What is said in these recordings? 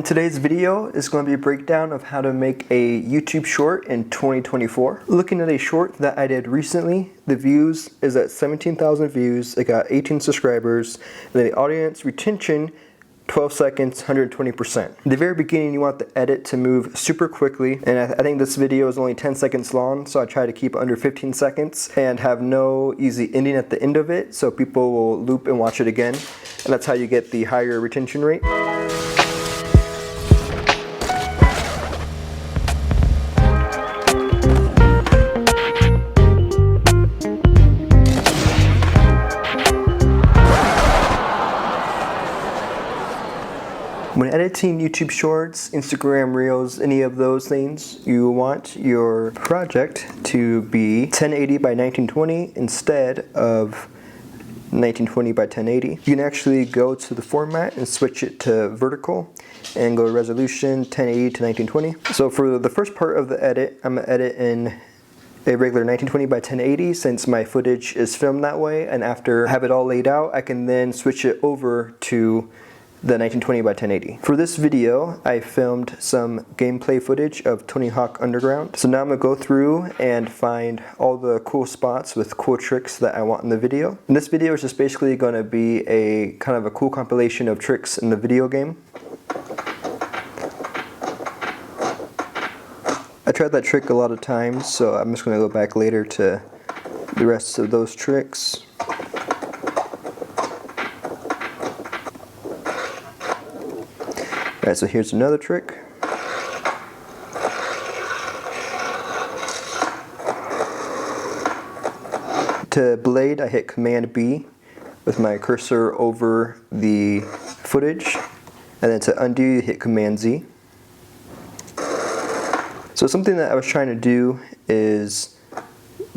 In today's video is going to be a breakdown of how to make a YouTube short in 2024. Looking at a short that I did recently, the views is at 17,000 views, it got 18 subscribers, and the audience retention 12 seconds, 120%. In the very beginning, you want the edit to move super quickly, and I think this video is only 10 seconds long, so I try to keep under 15 seconds and have no easy ending at the end of it, so people will loop and watch it again, and that's how you get the higher retention rate. When editing YouTube Shorts, Instagram Reels, any of those things, you want your project to be 1080 by 1920 instead of 1920 by 1080. You can actually go to the format and switch it to vertical and go to resolution 1080 to 1920. So for the first part of the edit, I'm going to edit in a regular 1920 by 1080 since my footage is filmed that way, and after I have it all laid out, I can then switch it over to the 1920 by 1080. For this video, I filmed some gameplay footage of Tony Hawk Underground. So now I'm gonna go through and find all the cool spots with cool tricks that I want in the video. And this video is just basically gonna be a kind of a cool compilation of tricks in the video game. I tried that trick a lot of times, so I'm just gonna go back later to the rest of those tricks. Alright, so here's another trick. To blade, I hit Command B with my cursor over the footage, and then to undo, you hit Command Z. So something that I was trying to do is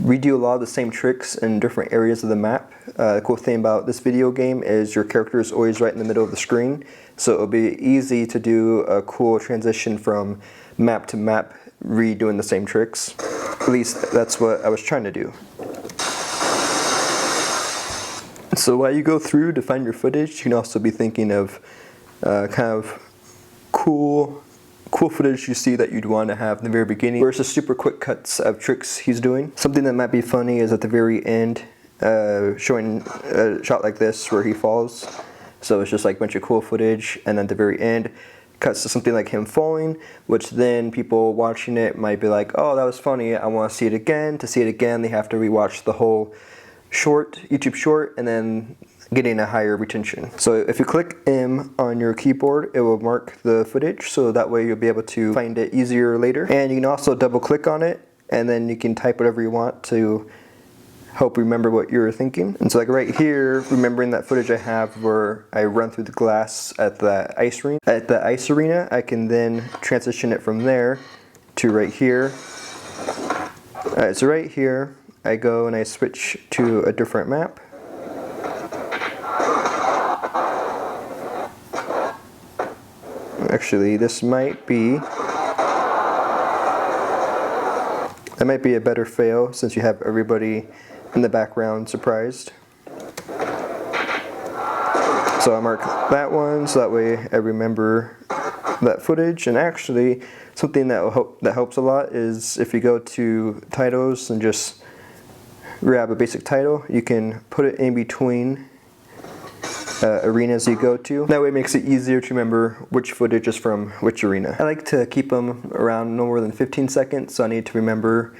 redo a lot of the same tricks in different areas of the map. The cool thing about this video game is your character is always right in the middle of the screen, so it'll be easy to do a cool transition from map to map redoing the same tricks. At least that's what I was trying to do. So while you go through to find your footage, you can also be thinking of kind of cool footage you see that you'd want to have in the very beginning versus super quick cuts of tricks he's doing. Something that might be funny is at the very end, showing a shot like this where he falls. So it's just like a bunch of cool footage, and then at the very end cuts to something like him falling, which then people watching it might be like, oh, that was funny, I want to see it again. To see it again, they have to rewatch the whole short, YouTube short, and then getting a higher retention. So if you click M on your keyboard, it will mark the footage, so that way you'll be able to find it easier later. And you can also double click on it, and then you can type whatever you want to help remember what you're thinking. And so like right here, remembering that footage I have where I run through the glass at the ice arena, I can then transition it from there to right here. Alright, so right here, I go and I switch to a different map. Actually, this might be a better fail since you have everybody in the background surprised. So I mark that one so that way I remember that footage. And actually, something that helps a lot is if you go to titles and just grab a basic title, you can put it in between arenas you go to. That way it makes it easier to remember which footage is from which arena. I like to keep them around no more than 15 seconds, so I need to remember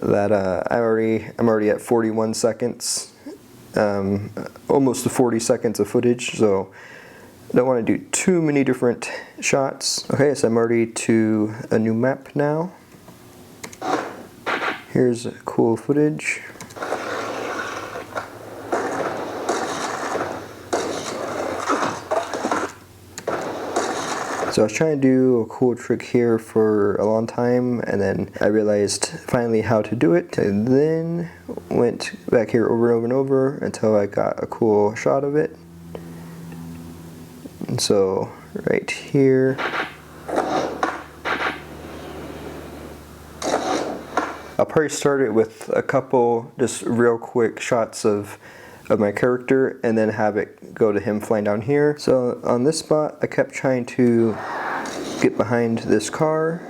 that I'm already at 41 seconds, almost to 40 seconds of footage, so I don't want to do too many different shots. Okay, so I'm already to a new map now. Here's cool footage. So I was trying to do a cool trick here for a long time, and then I realized finally how to do it, and then went back here over and over and over until I got a cool shot of it. And so right here, I'll probably start it with a couple just real quick shots of my character and then have it go to him flying down here. So on this spot, I kept trying to get behind this car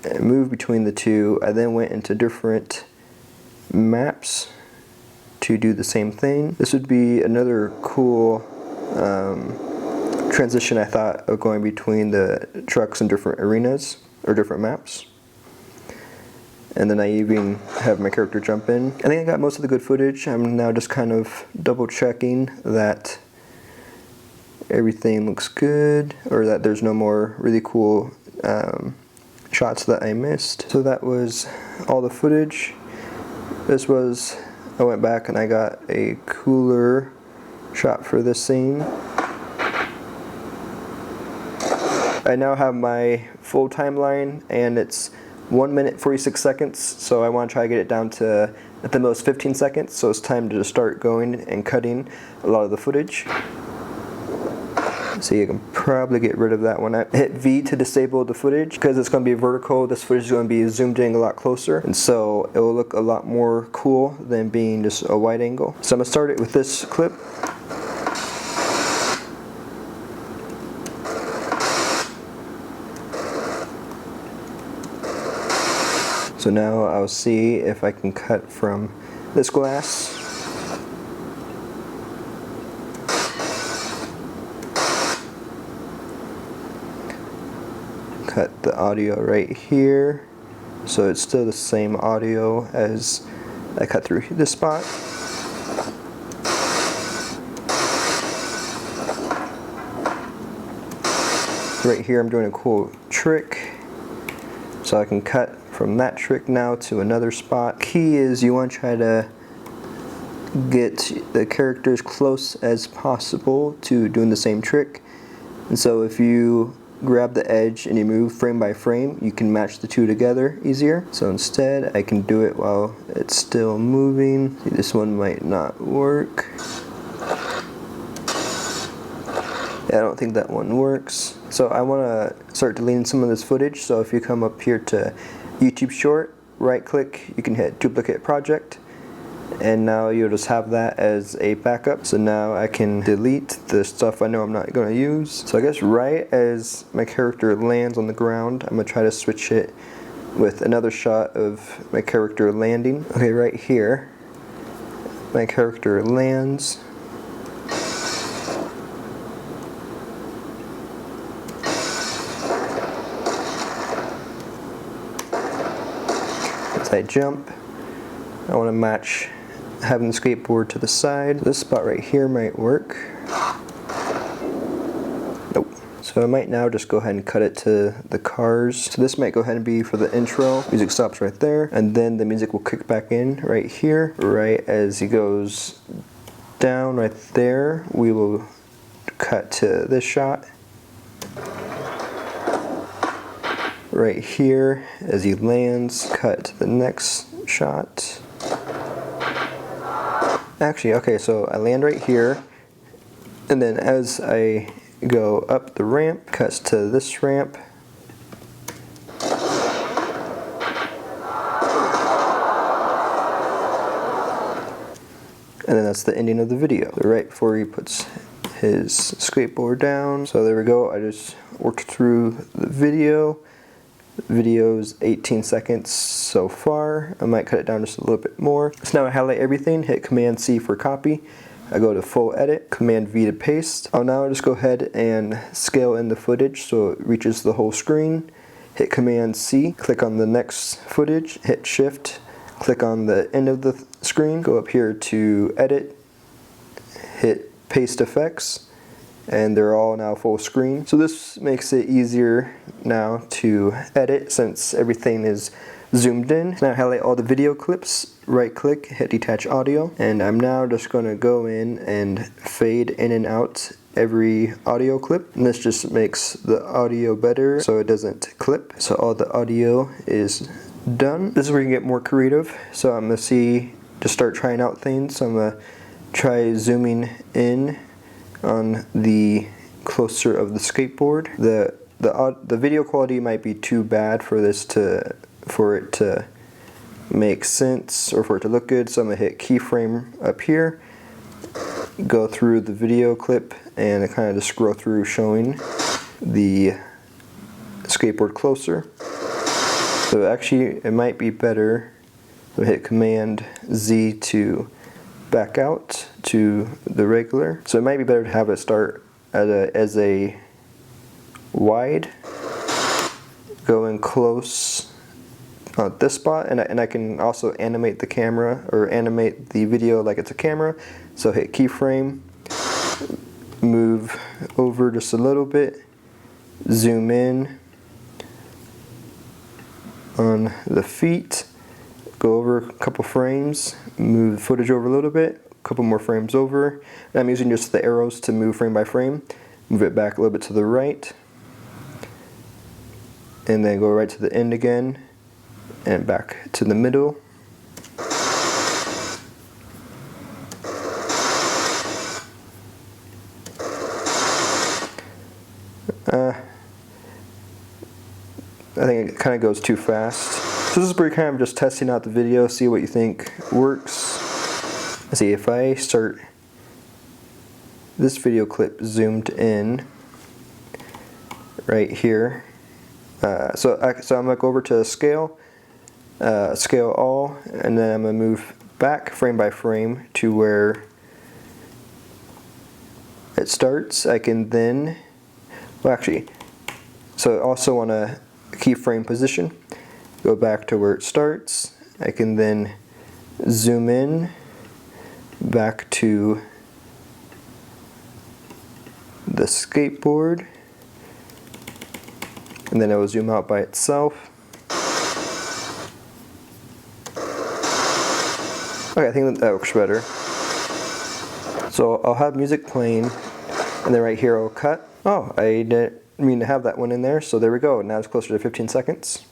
and move between the two. I then went into different maps to do the same thing. This would be another cool transition, I thought, of going between the trucks in different arenas or different maps. And then I even have my character jump in. I think I got most of the good footage. I'm now just kind of double checking that everything looks good, or that there's no more really cool shots that I missed. So that was all the footage. I went back and I got a cooler shot for this scene. I now have my full timeline, and it's 1 minute 46 seconds, so I want to try to get it down to at the most 15 seconds, so it's time to start going and cutting a lot of the footage. So you can probably get rid of that one. I hit V to disable the footage because it's going to be vertical. This footage is going to be zoomed in a lot closer, and so it will look a lot more cool than being just a wide angle. So I'm going to start it with this clip. So now I'll see if I can cut from this glass. Cut the audio right here, so it's still the same audio as I cut through this spot. Right here I'm doing a cool trick, so I can cut from that trick now to another spot. Key is you want to try to get the character as close as possible to doing the same trick. And so if you grab the edge and you move frame by frame, you can match the two together easier. So instead I can do it while it's still moving. See, this one might not work. Yeah, I don't think that one works. So I want to start deleting some of this footage. So if you come up here to YouTube Short, right click, you can hit duplicate project, and now you'll just have that as a backup. So now I can delete the stuff I know I'm not going to use. So I guess right as my character lands on the ground, I'm going to try to switch it with another shot of my character landing. Okay, right here, my character lands. As I jump, I want to match having the skateboard to the side. This spot right here might work. Nope. So I might now just go ahead and cut it to the cars. So this might go ahead and be for the intro. Music stops right there, and then the music will kick back in right here. Right as he goes down right there, we will cut to this shot. Right here, as he lands, cut to the next shot. Actually, okay, so I land right here, and then as I go up the ramp, cuts to this ramp. And then that's the ending of the video. Right before he puts his skateboard down. So there we go, I just worked through the video. Video's 18 seconds so far. I might cut it down just a little bit more. So now I highlight everything, hit Command C for copy. I go to full edit, Command V to paste. I'll now just go ahead and scale in the footage so it reaches the whole screen. Hit Command C, click on the next footage, hit Shift, click on the end of the screen, go up here to edit, hit paste effects, and they're all now full screen. So this makes it easier now to edit since everything is zoomed in. Now highlight all the video clips, right click, hit detach audio, and I'm now just going to go in and fade in and out every audio clip, and this just makes the audio better so it doesn't clip. So all the audio is done. This is where you can get more creative. So I'm going to just start trying out things. So I'm going to try zooming in on the closer of the skateboard. The video quality might be too bad for it to make sense or for it to look good, so I'm gonna hit keyframe up here, go through the video clip, and kind of just scroll through showing the skateboard closer. So actually it might be better to hit Command Z to back out to the regular. So it might be better to have it start as a wide, go in close at this spot, and I can also animate the camera or animate the video like it's a camera. So hit keyframe, move over just a little bit, zoom in on the feet, go over a couple frames, move the footage over a little bit, a couple more frames over. And I'm using just the arrows to move frame by frame. Move it back a little bit to the right, and then go right to the end again, and back to the middle. I think it kind of goes too fast. So this is where you're kind of just testing out the video, see what you think works. Let's see, if I start this video clip zoomed in right here, so I'm going to go over to scale, scale all, and then I'm going to move back frame by frame to where it starts. I can then, well actually, so also on a keyframe position, go back to where it starts. I can then zoom in back to the skateboard, and then it will zoom out by itself. Okay, I think that works better. So I'll have music playing, and then right here I'll cut. Oh, I didn't mean to have that one in there, so there we go. Now it's closer to 15 seconds.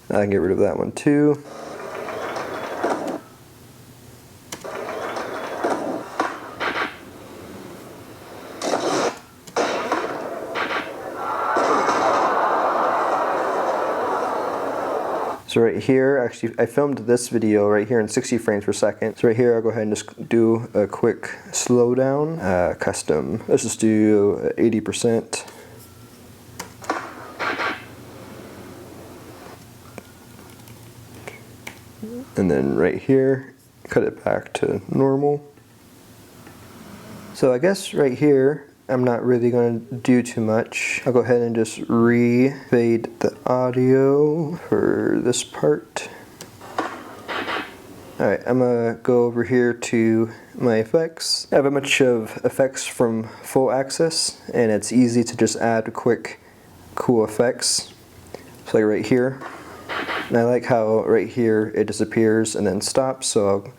I can get rid of that one too. So right here, actually I filmed this video right here in 60 frames per second. So right here I'll go ahead and just do a quick slowdown, custom. Let's just do 80%. And then right here, cut it back to normal. So I guess right here, I'm not really going to do too much. I'll go ahead and just re-fade the audio for this part. Alright, I'm going to go over here to my effects. I have a bunch of effects from Full Access, and it's easy to just add quick, cool effects. So like right here. And I like how right here it disappears and then stops, so I'll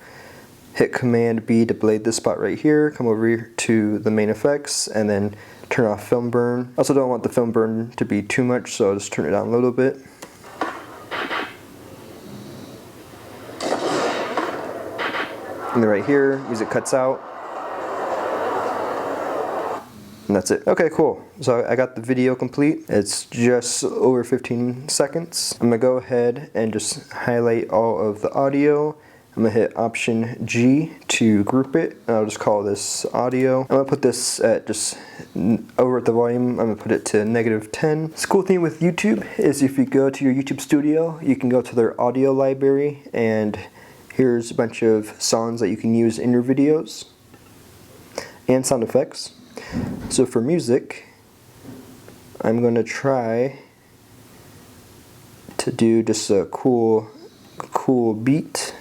hit Command B to blade this spot right here, come over here to the main effects, and then turn off film burn. I also don't want the film burn to be too much, so I'll just turn it down a little bit. And then right here, music cuts out. And that's it. Okay, cool. So I got the video complete. It's just over 15 seconds. I'm gonna go ahead and just highlight all of the audio. I'm gonna hit Option G to group it. And I'll just call this audio. I'm gonna put this at just over at the volume. I'm gonna put it to -10. The cool thing with YouTube is if you go to your YouTube studio, you can go to their audio library, and here's a bunch of songs that you can use in your videos and sound effects. So for music, I'm going to try to do just a cool beat.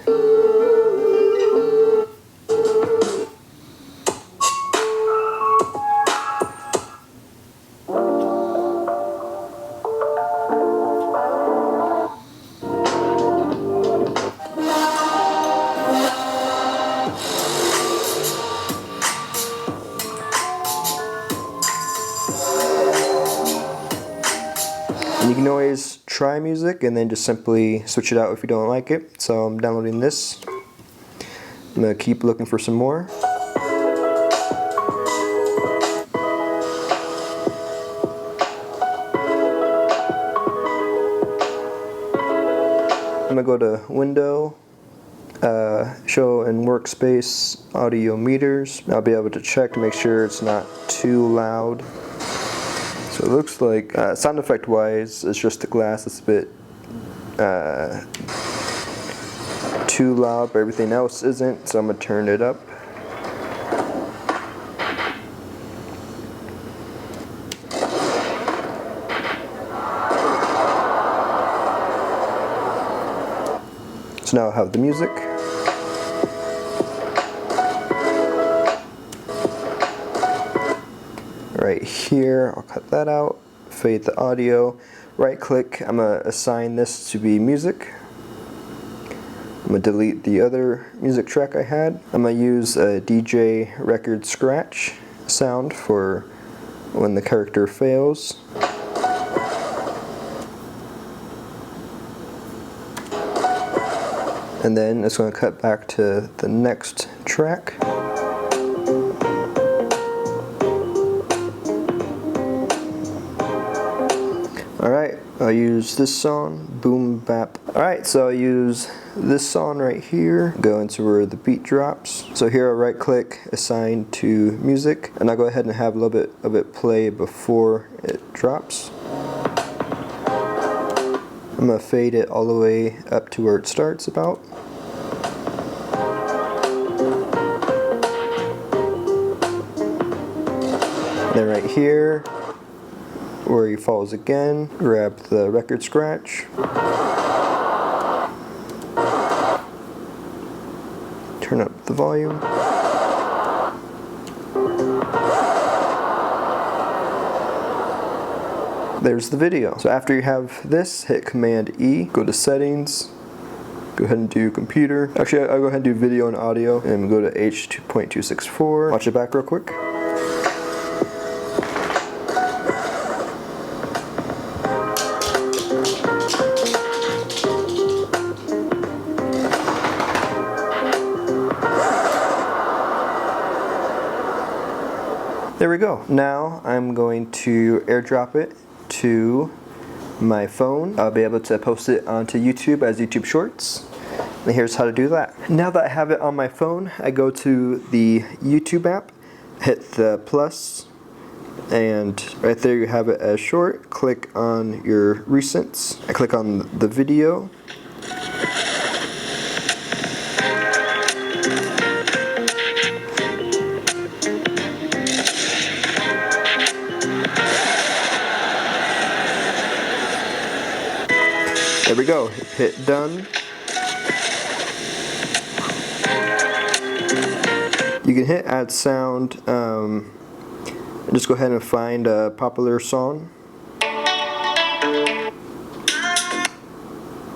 And you can always try music and then just simply switch it out if you don't like it. So I'm downloading this. I'm going to keep looking for some more. I'm going to go to Window, show in workspace audio meters. I'll be able to check to make sure it's not too loud. So it looks like sound effect wise, it's just the glass that's a bit too loud, but everything else isn't, so I'm gonna turn it up. So now I have the music. Right here, I'll cut that out, fade the audio, right click, I'm going to assign this to be music. I'm going to delete the other music track I had. I'm going to use a DJ record scratch sound for when the character fails. And then it's going to cut back to the next track. Alright, I'll use this song, Boom Bap. Alright, so I'll use this song right here, go into where the beat drops. So here I'll right click, assign to music, and I'll go ahead and have a little bit of it play before it drops. I'm going to fade it all the way up to where it starts about. Then right here, where he falls again, grab the record scratch. Turn up the volume. There's the video. So after you have this, hit Command E, go to settings, go ahead and do computer. Actually, I'll go ahead and do video and audio, and go to H.264. Watch it back real quick. There we go. Now I'm going to airdrop it to my phone. I'll be able to post it onto YouTube as YouTube Shorts. And here's how to do that. Now that I have it on my phone, I go to the YouTube app, hit the plus, and right there you have it as short. Click on your recents. I click on the video. There we go, hit done. You can hit add sound, and just go ahead and find a popular song.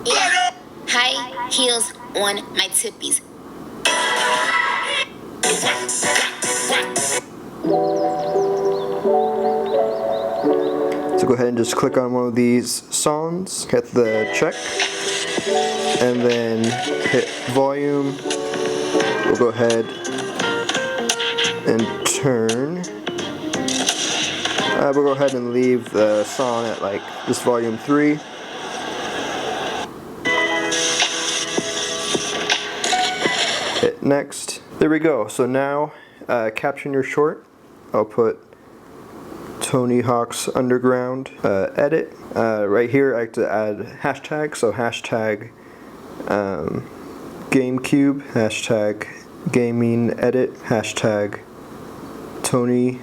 Yeah. High heels on my tippies. So go ahead and just click on one of these songs, hit the check, and then hit volume. We'll go ahead and turn. We'll go ahead and leave the song at like just volume 3. Hit next. There we go. So now caption your short. I'll put Tony Hawk's Underground edit. Right here I like to add hashtag, so hashtag GameCube, hashtag gaming edit, hashtag Tony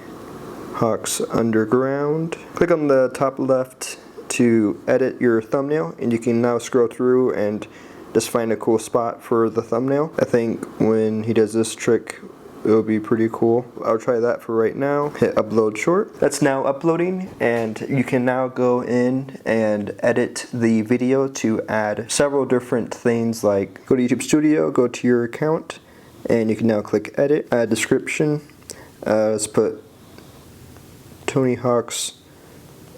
Hawk's Underground. Click on the top left to edit your thumbnail, and you can now scroll through and just find a cool spot for the thumbnail. I think when he does this trick, it'll be pretty cool. I'll try that for right now. Hit upload short. That's now uploading, and you can now go in and edit the video to add several different things, like go to YouTube Studio, go to your account, and you can now click edit, add description. Let's put Tony Hawk's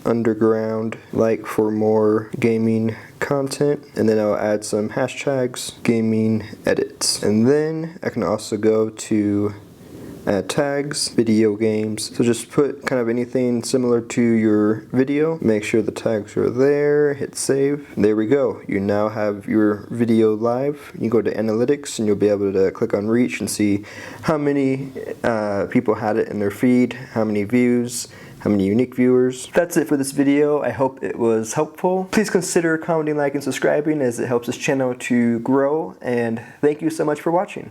Underground, like for more gaming content, and then I'll add some hashtags, gaming edits, and then I can also go to add tags, video games. So just put kind of anything similar to your video. Make sure the tags are there, hit save. There we go. You now have your video live. You go to analytics and you'll be able to click on reach and see how many people had it in their feed, how many views, how many unique viewers. That's it for this video. I hope it was helpful. Please consider commenting, liking, and subscribing as it helps this channel to grow, and thank you so much for watching.